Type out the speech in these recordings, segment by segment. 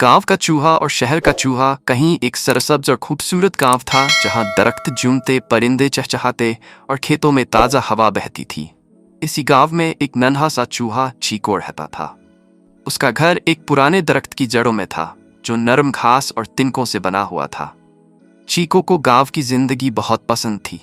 गांव का चूहा और शहर का चूहा कहीं एक सरसब्ज और खूबसूरत गांव था जहां दरख्त झूमते, परिंदे चहचहाते और खेतों में ताजा हवा बहती थी। इसी गांव में एक नन्हा सा चूहा चीको रहता था। उसका घर एक पुराने दरख्त की जड़ों में था जो नरम घास और तिनकों से बना हुआ था। चीको को गांव की जिंदगी बहुत पसंद थी।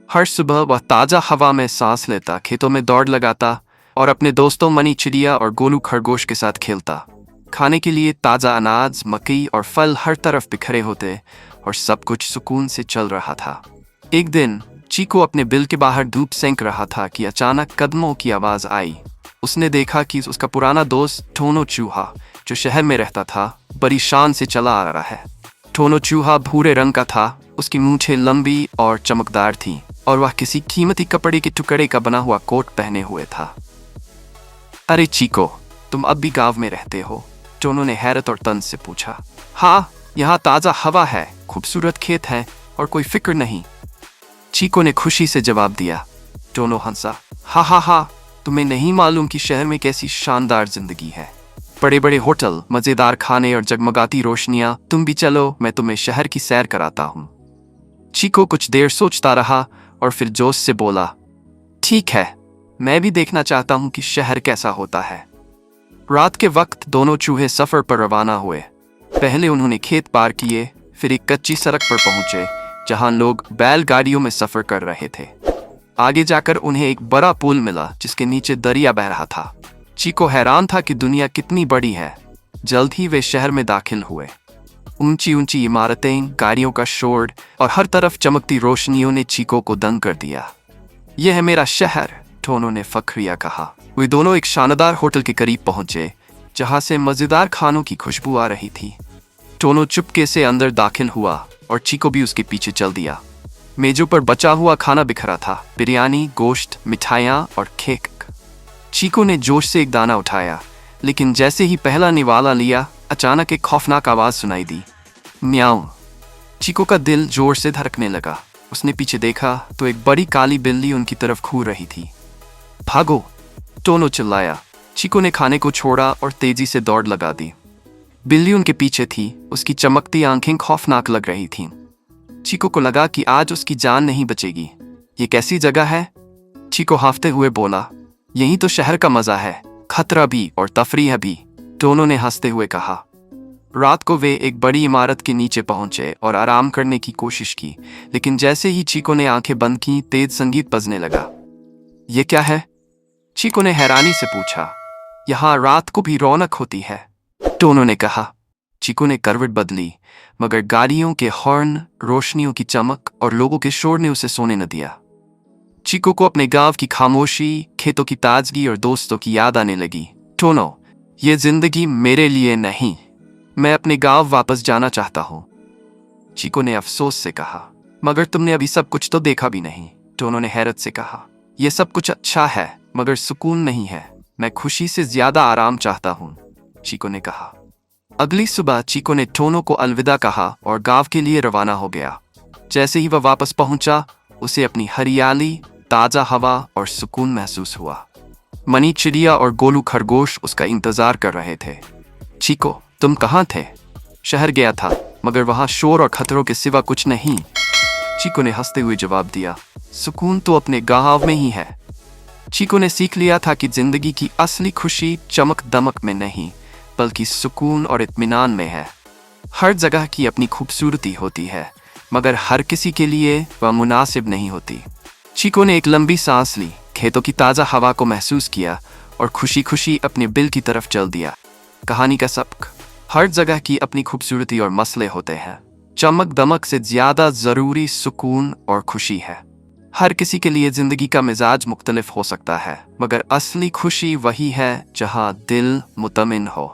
हर सुबह वह ताजा हवा में सांस लेता, खेतों में दौड़ लगाता और अपने दोस्तों मनी चिड़िया और गोलू खरगोश के साथ खेलता। खाने के लिए ताजा अनाज, मकई और फल हर तरफ बिखरे होते और सब कुछ सुकून से चल रहा था। एक दिन चीको अपने बिल के बाहर धूप सेंक रहा था कि अचानक कदमों की आवाज आई। उसने देखा कि उसका पुराना दोस्त टोनो चूहा, जो शहर में रहता था, बड़ी शान से चला आ रहा है। टोनो चूहा भूरे रंग का था, उसकी मूंछें लंबी और चमकदार थीं और वह किसी कीमती कपड़े के टुकड़े का बना हुआ कोट पहने हुए था। अरे चीको, तुम अब भी गांव में रहते हो? टोनो ने हैरत और तंज से पूछा। हाँ, यहाँ ताजा हवा है, खूबसूरत खेत हैं और कोई फिक्र नहीं, चीको ने खुशी से जवाब दिया। टोनो हंसा। हा, तुम्हें नहीं मालूम कि शहर में कैसी शानदार जिंदगी है। बड़े बड़े होटल, मजेदार खाने और जगमगाती रोशनियां। तुम भी चलो, मैं तुम्हें शहर की सैर कराता हूँ। चीको कुछ देर सोचता रहा और फिर जोश से बोला, ठीक है, मैं भी देखना चाहता हूँ कि शहर कैसा होता है। रात के वक्त दोनों चूहे सफर पर रवाना हुए। पहले उन्होंने खेत पार किए, फिर एक कच्ची सड़क पर पहुंचे जहां लोग बैलगाड़ियों में सफर कर रहे थे। आगे जाकर उन्हें एक बड़ा पुल मिला जिसके नीचे दरिया बह रहा था। चीको हैरान था कि दुनिया कितनी बड़ी है। जल्द ही वे शहर में दाखिल हुए। ऊंची ऊंची इमारतें, गाड़ियों का शोर और हर तरफ चमकती रोशनियों ने चीको को दंग कर दिया। यह है मेरा शहर, टोनो ने फख्रिया कहा। वे दोनों एक शानदार होटल के करीब पहुंचे जहां से मजेदार खानों की खुशबू आ रही थी। टोनो चुपके से अंदर दाखिल हुआ और चीको भी उसके पीछे चल दिया। मेजों पर बचा हुआ खाना बिखरा था, बिरयानी, गोश्त, मिठाइयाँ और केक। चीको ने जोश से एक दाना उठाया, लेकिन जैसे ही पहला निवाला लिया, अचानक एक खौफनाक आवाज सुनाई दी। म्याऊं। चीको का दिल जोर से धड़कने लगा। उसने पीछे देखा तो एक बड़ी काली बिल्ली उनकी तरफ घूर रही थी। भागो, टोनो चिल्लाया। चीको ने खाने को छोड़ा और तेजी से दौड़ लगा दी। बिल्ली उनके पीछे थी, उसकी चमकती आंखें खौफनाक लग रही थीं। चीको को लगा कि आज उसकी जान नहीं बचेगी। ये कैसी जगह है? चीको हांफते हुए बोला। यही तो शहर का मजा है, खतरा भी और तफरीह भी, टोनो ने हंसते हुए कहा। रात को वे एक बड़ी इमारत के नीचे पहुंचे और आराम करने की कोशिश की, लेकिन जैसे ही चीको ने आंखें बंद की, तेज संगीत बजने लगा। ये क्या है? चीको ने हैरानी से पूछा। यहाँ रात को भी रौनक होती है, टोनो ने कहा। चीको ने करवट बदली, मगर गाड़ियों के हॉर्न, रोशनियों की चमक और लोगों के शोर ने उसे सोने न दिया। चीको को अपने गांव की खामोशी, खेतों की ताजगी और दोस्तों की याद आने लगी। टोनो, ये जिंदगी मेरे लिए नहीं, मैं अपने गांव वापस जाना चाहता हूँ, चीको ने अफसोस से कहा। मगर तुमने अभी सब कुछ तो देखा भी नहीं, टोनो ने हैरत से कहा। यह सब कुछ अच्छा है मगर सुकून नहीं है, मैं खुशी से ज्यादा आराम चाहता हूँ, चीको ने कहा। अगली सुबह चीको ने टोनो को अलविदा कहा और गांव के लिए रवाना हो गया। जैसे ही वह वापस पहुंचा, उसे अपनी हरियाली, ताजा हवा और सुकून महसूस हुआ। मनी चिड़िया और गोलू खरगोश उसका इंतजार कर रहे थे। चीको, तुम कहाँ थे? शहर गया था, मगर वहां शोर और खतरों के सिवा कुछ नहीं, चीको ने हंसते हुए जवाब दिया। सुकून तो अपने गांव में ही है। चीको ने सीख लिया था कि जिंदगी की असली खुशी चमक दमक में नहीं, बल्कि सुकून और इत्मीनान में है। हर जगह की अपनी खूबसूरती होती है, मगर हर किसी के लिए वह मुनासिब नहीं होती। चीको ने एक लंबी सांस ली, खेतों की ताज़ा हवा को महसूस किया और खुशी खुशी अपने बिल की तरफ चल दिया। कहानी का सबक, हर जगह की अपनी खूबसूरती और मसले होते हैं। चमक दमक से ज्यादा जरूरी सुकून और खुशी है। हर किसी के लिए जिंदगी का मिजाज मुख्तलिफ हो सकता है, मगर असली खुशी वही है जहां दिल मुतमिन हो।